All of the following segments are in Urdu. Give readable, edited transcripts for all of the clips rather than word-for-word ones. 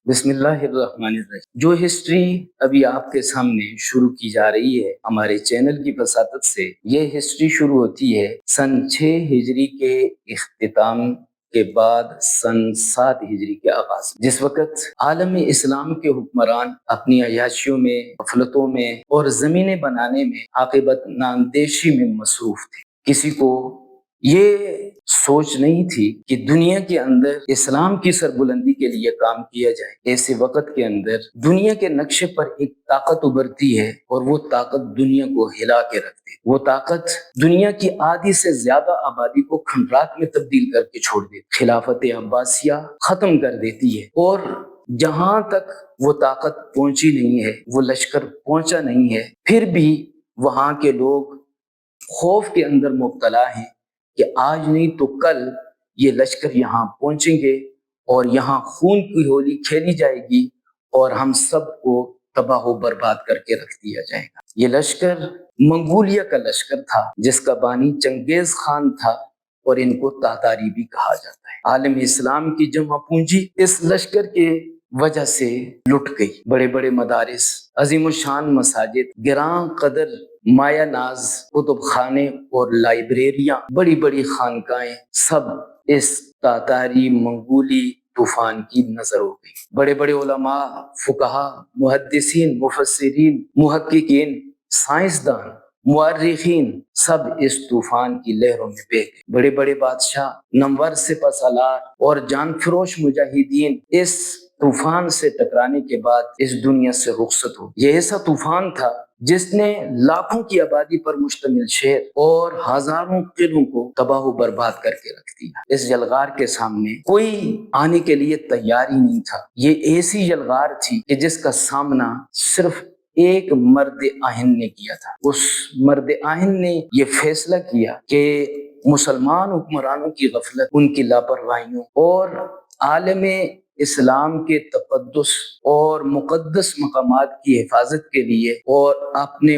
بسم اللہ الرحمن الرحیم۔ جو ہسٹری ابھی آپ کے سامنے شروع کی جا رہی ہے ہمارے چینل کی وساطت سے، یہ ہسٹری شروع ہوتی ہے سن 6 ہجری کے اختتام کے بعد سن 7 ہجری کے آغاز، جس وقت عالم اسلام کے حکمران اپنی عیاشیوں میں، غفلتوں میں اور زمینیں بنانے میں، عاقبت ناندیشی میں مصروف تھے۔ کسی کو یہ سوچ نہیں تھی کہ دنیا کے اندر اسلام کی سربلندی کے لیے کام کیا جائے۔ ایسے وقت کے اندر دنیا کے نقشے پر ایک طاقت ابھرتی ہے اور وہ طاقت دنیا کو ہلا کے رکھتی ہے۔ وہ طاقت دنیا کی آدھی سے زیادہ آبادی کو کھنڈرات میں تبدیل کر کے چھوڑ دیتی، خلافت عباسیہ ختم کر دیتی ہے، اور جہاں تک وہ طاقت پہنچی نہیں ہے، وہ لشکر پہنچا نہیں ہے، پھر بھی وہاں کے لوگ خوف کے اندر مبتلا ہیں کہ آج نہیں تو کل یہ لشکر یہاں پہنچیں گے اور یہاں خون کی ہولی کھیلی جائے گی اور ہم سب کو تباہ و برباد کر کے رکھ دیا جائے گا۔ یہ لشکر منگولیا کا لشکر تھا، جس کا بانی چنگیز خان تھا، اور ان کو تاتاری بھی کہا جاتا ہے۔ عالم اسلام کی جمع پونجی اس لشکر کے وجہ سے لٹ گئی۔ بڑے بڑے مدارس، عظیم الشان مساجد، گراں قدر مایہ ناز کتب خانے اور لائبریریاں، بڑی بڑی خانقاہیں، سب اس تاتاری منگولی طوفان کی نظر ہو گئی۔ بڑے بڑے علماء، فقہا، محدثین، مفسرین، محققین، سائنسدان، مورخین، سب اس طوفان کی لہروں میں بہہ گئے۔ بڑے بڑے بادشاہ، نامور سپہ سالار اور جان فروش مجاہدین اس طوفان سے ٹکرانے کے بعد اس دنیا سے رخصت ہو۔ یہ ایسا طوفان تھا جس نے لاکھوں کی آبادی پر مشتمل شہر اور ہزاروں قلعوں کو تباہ و برباد کر کے رکھ دیا۔ اس یلغار کے سامنے کوئی آنے کے لیے تیار ہی نہیں تھا۔ یہ ایسی یلغار تھی کہ جس کا سامنا صرف ایک مرد آہن نے کیا تھا۔ اس مرد آہن نے یہ فیصلہ کیا کہ مسلمان حکمرانوں کی غفلت، ان کی لاپرواہیوں اور عالم اسلام کے تقدس اور مقدس مقامات کی حفاظت کے لیے اور اپنے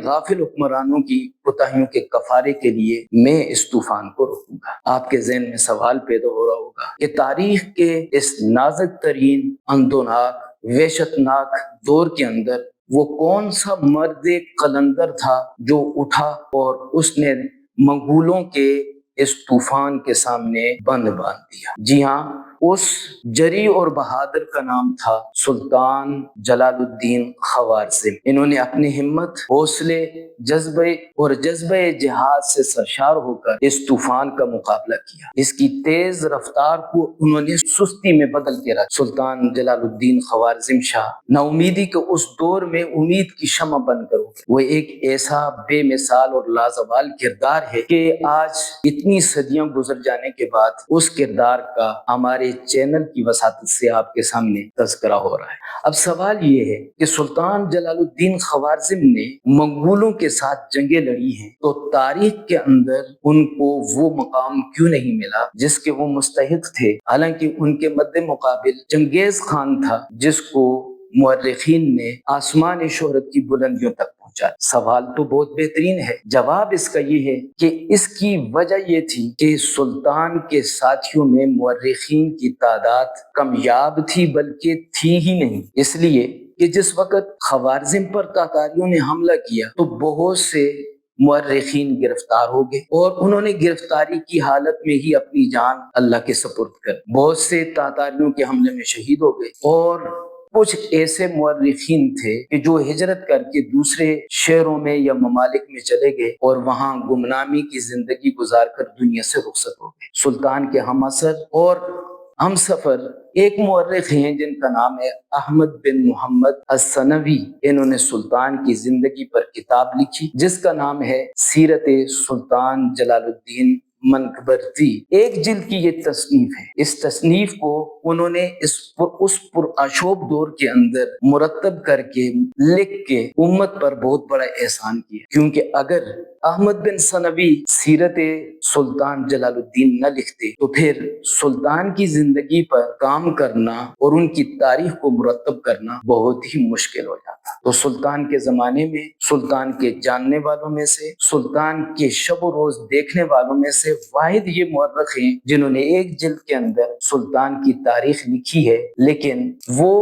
غافل حکمرانوں کی کوتاہیوں کے کفارے کے لیے میں اس طوفان کو روکوں گا۔ آپ کے ذہن میں سوال پیدا ہو رہا ہوگا کہ تاریخ کے اس نازک ترین، اندوناک، وحشتناک دور کے اندر وہ کون سا مرد قلندر تھا جو اٹھا اور اس نے منگولوں کے اس طوفان کے سامنے بند باندھ دیا؟ جی ہاں، اس جری اور بہادر کا نام تھا سلطان جلال الدین خوارزم۔ انہوں نے اپنی ہمت، حوصلے، جذبہ جہاد سے سرشار ہو کر اس طوفان کا مقابلہ کیا۔ اس کی تیز رفتار کو انہوں نے سستی میں بدل کے رکھا۔ سلطان جلال الدین خوارزم شاہ نا امیدی کے اس دور میں امید کی شمع بن کر اٹھے۔ وہ ایک ایسا بے مثال اور لازوال کردار ہے کہ آج اتنی صدیاں گزر جانے کے بعد اس کردار کا ہمارے چینل کی وساطت سے آپ کے سامنے تذکرہ ہو رہا ہے۔ اب سوال یہ ہے کہ سلطان جلال الدین خوارزم نے منگولوں کے ساتھ جنگیں لڑی ہیں تو تاریخ کے اندر ان کو وہ مقام کیوں نہیں ملا جس کے وہ مستحق تھے؟ حالانکہ ان کے مد مقابل چنگیز خان تھا، جس کو مورخین نے آسمان شہرت کی بلندیوں تک پہنچا۔ سوال تو بہت بہترین ہے، جواب اس کا یہ ہے کہ اس کی وجہ یہ تھی کہ سلطان کے ساتھیوں میں مورخین کی تعداد کمیاب تھی، بلکہ تھی ہی نہیں۔ اس لیے کہ جس وقت خوارزم پر تاتاریوں نے حملہ کیا تو بہت سے مورخین گرفتار ہو گئے اور انہوں نے گرفتاری کی حالت میں ہی اپنی جان اللہ کے سپرد کر۔ بہت سے تاتاریوں کے حملے میں شہید ہو گئے، اور کچھ ایسے مورخین تھے کہ جو ہجرت کر کے دوسرے شہروں میں یا ممالک میں چلے گئے اور وہاں گمنامی کی زندگی گزار کر دنیا سے رخصت ہو گئے۔ سلطان کے ہم اثر اور ہم سفر ایک مورخ ہیں جن کا نام ہے احمد بن محمد الثنوی۔ انہوں نے سلطان کی زندگی پر کتاب لکھی جس کا نام ہے سیرت سلطان جلال الدین منقبرتی۔ ایک جلد کی یہ تصنیف ہے۔ اس تصنیف کو انہوں نے اس پرآشوب دور کے اندر مرتب کر کے لکھ کے امت پر بہت بڑا احسان کیا، کیونکہ اگر احمد بن ثنوی سیرت سلطان جلال الدین نہ لکھتے تو پھر سلطان کی زندگی پر کام کرنا اور ان کی تاریخ کو مرتب کرنا بہت ہی مشکل ہو جاتا۔ تو سلطان کے زمانے میں سلطان کے جاننے والوں میں سے، سلطان کے شب و روز دیکھنے والوں میں سے واحد یہ مورخ ہیں جنہوں نے ایک جلد کے اندر سلطان کی تاریخ لکھی ہے، لیکن وہ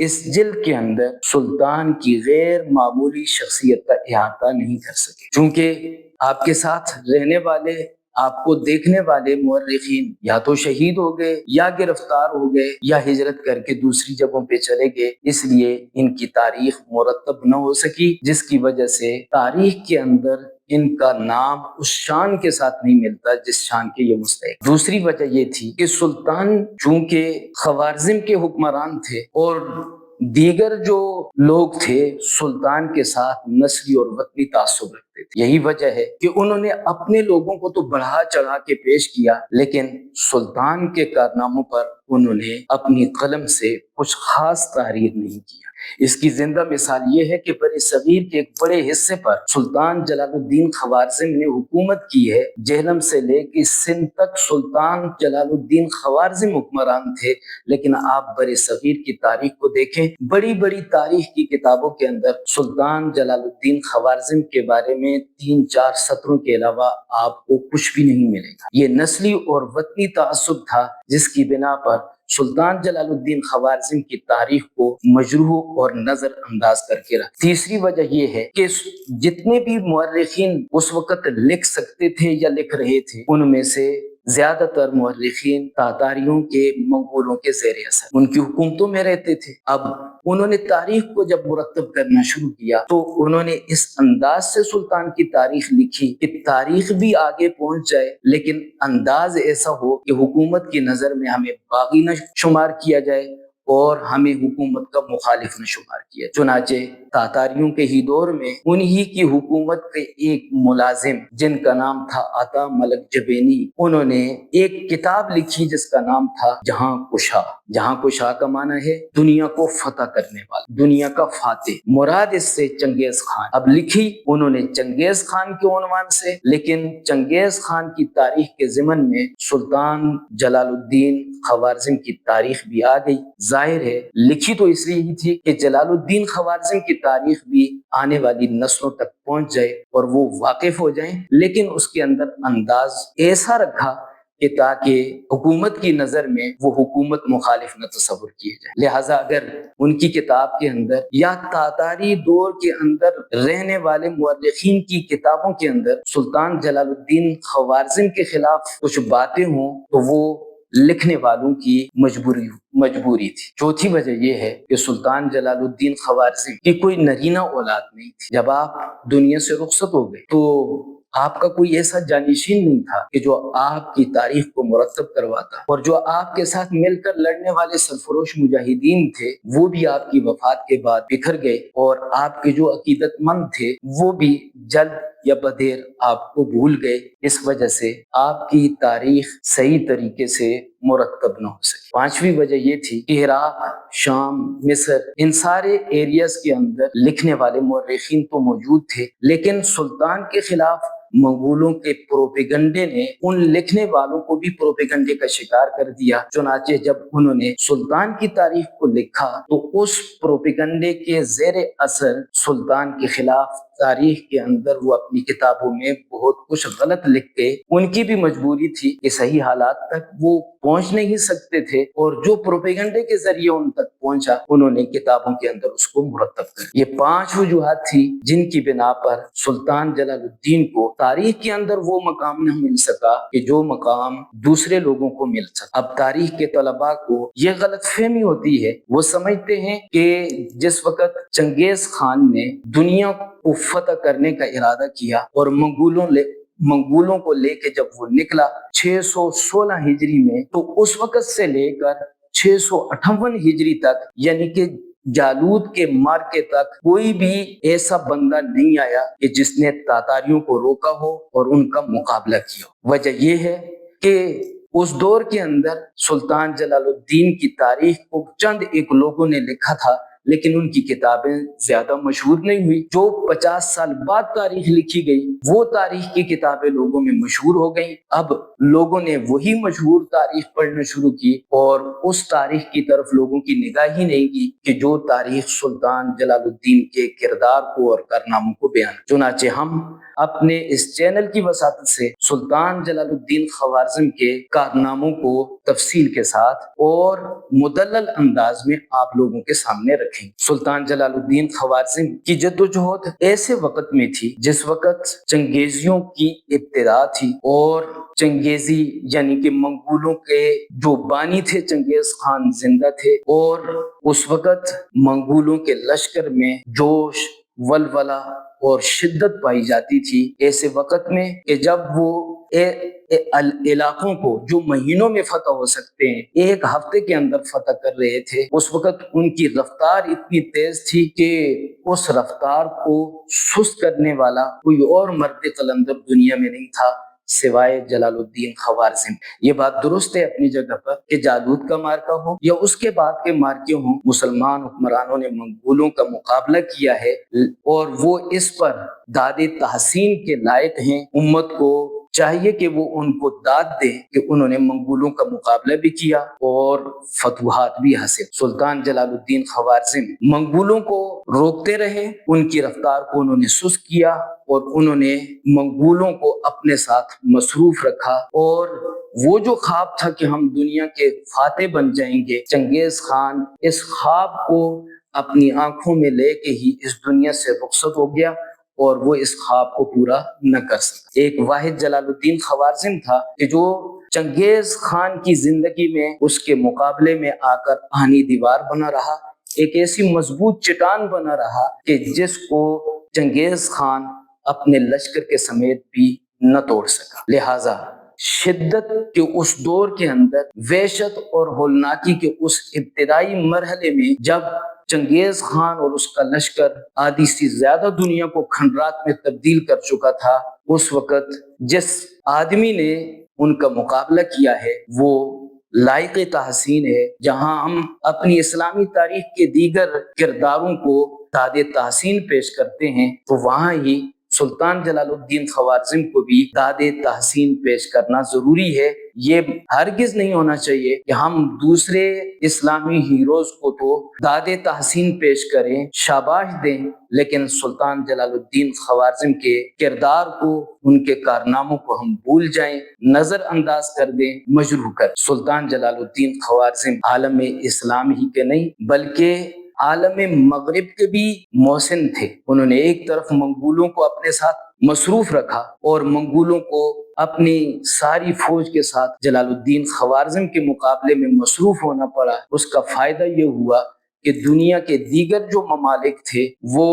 اس جلد کے اندر سلطان کی غیر معمولی شخصیت کا احاطہ نہیں کر سکے، چونکہ آپ کے ساتھ رہنے والے، آپ کو دیکھنے والے مورخین یا تو شہید ہو گئے یا گرفتار ہو گئے یا ہجرت کر کے دوسری جگہوں پہ چلے گئے، اس لیے ان کی تاریخ مرتب نہ ہو سکی، جس کی وجہ سے تاریخ کے اندر ان کا نام اس شان کے ساتھ نہیں ملتا جس شان کے یہ مستحق۔ دوسری وجہ یہ تھی کہ سلطان چونکہ خوارزم کے حکمران تھے اور دیگر جو لوگ تھے سلطان کے ساتھ نسلی اور وطنی تعصب رکھتے تھے، یہی وجہ ہے کہ انہوں نے اپنے لوگوں کو تو بڑھا چڑھا کے پیش کیا، لیکن سلطان کے کارناموں پر انہوں نے اپنی قلم سے کچھ خاص تحریر نہیں کیا۔ اس کی زندہ مثال یہ ہے کہ بر صغیر کے ایک بڑے حصے پر سلطان جلال الدین خوارزم نے حکومت کی ہے، جہلم سے لے کے سندھ تک سلطان جلال الدین خوارزم حکمران تھے، لیکن آپ بر صغیر کی تاریخ کو دیکھیں، بڑی بڑی تاریخ کی کتابوں کے اندر سلطان جلال الدین خوارزم کے بارے میں 3-4 سطروں کے علاوہ آپ کو کچھ بھی نہیں ملے گا۔ یہ نسلی اور وطنی تعصب تھا جس کی بنا پر سلطان جلال الدین خوارزم کی تاریخ کو مجروح اور نظر انداز کر کے رکھ۔ تیسری وجہ یہ ہے کہ جتنے بھی مورخین اس وقت لکھ سکتے تھے یا لکھ رہے تھے، ان میں سے زیادہ تر مورخین تاتاریوں کے، منگولوں کے زیر اثر ان کی حکومتوں میں رہتے تھے۔ اب انہوں نے تاریخ کو جب مرتب کرنا شروع کیا تو انہوں نے اس انداز سے سلطان کی تاریخ لکھی کہ تاریخ بھی آگے پہنچ جائے لیکن انداز ایسا ہو کہ حکومت کی نظر میں ہمیں باغی نہ شمار کیا جائے اور ہمیں حکومت کا مخالف نہ شمار کیا۔ چنانچہ تاتاریوں کے ہی دور میں انہی کی حکومت کے ایک ملازم جن کا نام تھا عطا ملک جبینی، انہوں نے ایک کتاب لکھی جس کا نام تھا جہاں کشا۔ جہاں کشا کا معنی ہے دنیا کو فتح کرنے والا، دنیا کا فاتح، مراد اس سے چنگیز خان۔ اب لکھی انہوں نے چنگیز خان کے عنوان سے، لیکن چنگیز خان کی تاریخ کے ضمن میں سلطان جلال الدین خوارزم کی تاریخ بھی آ گئی۔ ظاہر ہے لکھی تو اس لیے ہی تھی کہ جلال الدین خوارزم کی تاریخ بھی آنے والی نسلوں تک پہنچ جائے اور وہ واقف ہو جائیں، لیکن اس کے اندر انداز ایسا رکھا کہ تاکہ حکومت کی نظر میں وہ حکومت مخالف نہ تصور کیے جائے۔ لہٰذا اگر ان کی کتاب کے اندر یا تاتاری دور کے اندر رہنے والے مورخین کی کتابوں کے اندر سلطان جلال الدین خوارزم کے خلاف کچھ باتیں ہوں تو وہ لکھنے والوں کی مجبوری تھی۔ چوتھی وجہ یہ ہے کہ سلطان جلال الدین خوارزم کی کوئی نرینہ اولاد نہیں تھی۔ جب آپ دنیا سے رخصت ہو گئے تو آپ کا کوئی ایسا جانشین نہیں تھا کہ جو آپ کی تاریخ کو مرتب کرواتا، اور جو آپ کے ساتھ مل کر لڑنے والے سرفروش مجاہدین تھے وہ بھی آپ کی وفات کے بعد بکھر گئے، اور آپ کے جو عقیدت مند تھے وہ بھی جلد یا بدیر آپ کو بھول گئے۔ اس وجہ سے آپ کی تاریخ صحیح طریقے سے مرتب نہ ہو سکی۔ پانچویں وجہ یہ تھی کہ عراق، شام، مصر، ان سارے ایریاز کے اندر لکھنے والے مورخین تو موجود تھے، لیکن سلطان کے خلاف منگولوں کے پروپیگنڈے نے ان لکھنے والوں کو بھی پروپیگنڈے کا شکار کر دیا۔ چنانچہ جب انہوں نے سلطان کی تاریخ کو لکھا تو اس پروپیگنڈے کے زیر اثر سلطان کے خلاف تاریخ کے اندر وہ اپنی کتابوں میں بہت کچھ غلط لکھ کے، ان کی بھی مجبوری تھی کہ صحیح حالات تک وہ پہنچ نہیں سکتے تھے، اور جو پروپیگنڈے کے ذریعے ان تک پہنچا انہوں نے کتابوں کے اندر اس کو مرتب کر۔ یہ 5 وجوہات تھی جن کی بنا پر سلطان جلال الدین کو تاریخ کے اندر وہ مقام نہ مل سکا کہ جو مقام دوسرے لوگوں کو مل سکا۔ اب تاریخ کے طلباء کو یہ غلط فہمی ہوتی ہے، وہ سمجھتے ہیں کہ جس وقت چنگیز خان نے دنیا کو فتح کرنے کا ارادہ کیا اور منگولوں کو لے کے جب وہ نکلا 616 ہجری میں، تو اس وقت سے لے کر 658 ہجری تک، یعنی کہ جالوت کے مارکے تک کوئی بھی ایسا بندہ نہیں آیا کہ جس نے تاتاریوں کو روکا ہو اور ان کا مقابلہ کیا ہو۔ وجہ یہ ہے کہ اس دور کے اندر سلطان جلال الدین کی تاریخ کو چند ایک لوگوں نے لکھا تھا، لیکن ان کی کتابیں زیادہ مشہور نہیں ہوئی. جو 50 سال بعد تاریخ لکھی گئی وہ تاریخ کی کتابیں لوگوں میں مشہور ہو گئیں. اب لوگوں نے وہی مشہور تاریخ پڑھنا شروع کی اور اس تاریخ کی طرف لوگوں کی نگاہ ہی نہیں کی کہ جو تاریخ سلطان جلال الدین کے کردار کو اور کارناموں کو بیان. چنانچہ ہم اپنے اس چینل کی وساطت سے سلطان جلال الدین خوارزم کے کارناموں کو تفصیل کے ساتھ اور مدلل انداز میں آپ لوگوں کے سامنے رکھیں. سلطان جلال الدین خوارزم کی جدوجہد ایسے وقت میں تھی جس وقت چنگیزیوں کی ابتدا تھی اور چنگیزی یعنی کہ منگولوں کے جو بانی تھے چنگیز خان زندہ تھے اور اس وقت منگولوں کے لشکر میں جوش ولولہ اور شدت پائی جاتی تھی. ایسے وقت میں کہ جب وہ علاقوں کو جو مہینوں میں فتح ہو سکتے ہیں ایک ہفتے کے اندر فتح کر رہے تھے، اس وقت ان کی رفتار اتنی تیز تھی کہ اس رفتار کو سست کرنے والا کوئی اور مرد قلندر دنیا میں نہیں تھا سوائے جلال الدین خوارزم. یہ بات درست ہے اپنی جگہ پر کہ جالوت کا مارکا ہو یا اس کے بعد کے مارکے ہوں، مسلمان حکمرانوں نے منگولوں کا مقابلہ کیا ہے اور وہ اس پر داد تحسین کے لائق ہیں. امت کو چاہیے کہ وہ ان کو داد دے کہ انہوں نے منگولوں کا مقابلہ بھی کیا اور فتوحات بھی حاصل. سلطان جلال الدین خوارزم منگولوں کو روکتے رہے، ان کی رفتار کو انہوں نے سست کیا اور انہوں نے منگولوں کو اپنے ساتھ مصروف رکھا. اور وہ جو خواب تھا کہ ہم دنیا کے فاتح بن جائیں گے، چنگیز خان اس خواب کو اپنی آنکھوں میں لے کے ہی اس دنیا سے رخصت ہو گیا اور وہ اس خواب کو پورا نہ کر سکا. ایک واحد جلال الدین خوارزم تھا کہ جو چنگیز خان کی زندگی میں اس کے مقابلے میں آ کر آہنی دیوار بنا رہا، ایک ایسی مضبوط چٹان بنا رہا کہ جس کو چنگیز خان اپنے لشکر کے سمیت بھی نہ توڑ سکا. لہٰذا شدت کے اس دور کے اندر، وحشت اور ہولناکی کے اس ابتدائی مرحلے میں جب چنگیز خان اور اس کا لشکر آدھی سے زیادہ دنیا کو کھنڈرات میں تبدیل کر چکا تھا، اس وقت جس آدمی نے ان کا مقابلہ کیا ہے وہ لائق تحسین ہے. جہاں ہم اپنی اسلامی تاریخ کے دیگر کرداروں کو داد تحسین پیش کرتے ہیں تو وہاں ہی سلطان جلال الدین خوارزم کو بھی داد تحسین پیش کرنا ضروری ہے. یہ ہرگز نہیں ہونا چاہیے کہ ہم دوسرے اسلامی ہیروز کو تو داد تحسین پیش کریں، شاباش دیں، لیکن سلطان جلال الدین خوارزم کے کردار کو، ان کے کارناموں کو ہم بھول جائیں، نظر انداز کر دیں، مجروح کر. سلطان جلال الدین خوارزم عالم اسلام ہی کے نہیں بلکہ عالم مغرب کے بھی محسن تھے. انہوں نے ایک طرف منگولوں کو اپنے ساتھ مصروف رکھا اور منگولوں کو اپنی ساری فوج کے ساتھ جلال الدین خوارزم کے مقابلے میں مصروف ہونا پڑا. اس کا فائدہ یہ ہوا کہ دنیا کے دیگر جو ممالک تھے وہ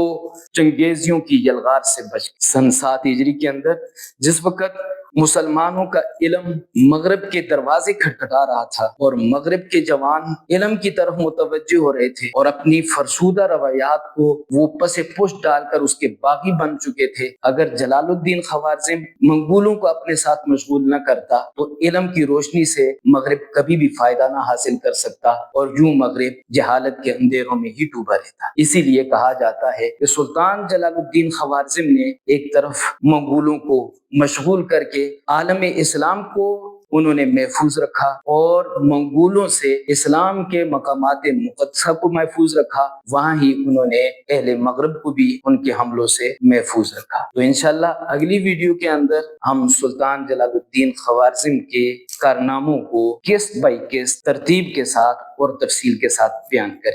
چنگیزیوں کی یلغار سے بچ گئے. سن 7 ہجری کے اندر جس وقت مسلمانوں کا علم مغرب کے دروازے کھٹکھٹا رہا تھا اور مغرب کے جوان علم کی طرف متوجہ ہو رہے تھے اور اپنی فرسودہ روایات کو وہ پس پشت ڈال کر اس کے باغی بن چکے تھے، اگر جلال الدین خوارزم منگولوں کو اپنے ساتھ مشغول نہ کرتا تو علم کی روشنی سے مغرب کبھی بھی فائدہ نہ حاصل کر سکتا اور یوں مغرب جہالت کے اندھیروں میں ہی ڈوبا رہتا. اسی لیے کہا جاتا ہے کہ سلطان جلال الدین خوارزم نے ایک طرف منگولوں کو مشغول کر کے عالم اسلام کو انہوں نے محفوظ رکھا اور منگولوں سے اسلام کے مقامات مقدسہ کو محفوظ رکھا، وہاں ہی انہوں نے اہل مغرب کو بھی ان کے حملوں سے محفوظ رکھا. تو انشاءاللہ اگلی ویڈیو کے اندر ہم سلطان جلال الدین خوارزم کے کارناموں کو قسط بائی قسط ترتیب کے ساتھ اور تفصیل کے ساتھ بیان کریں.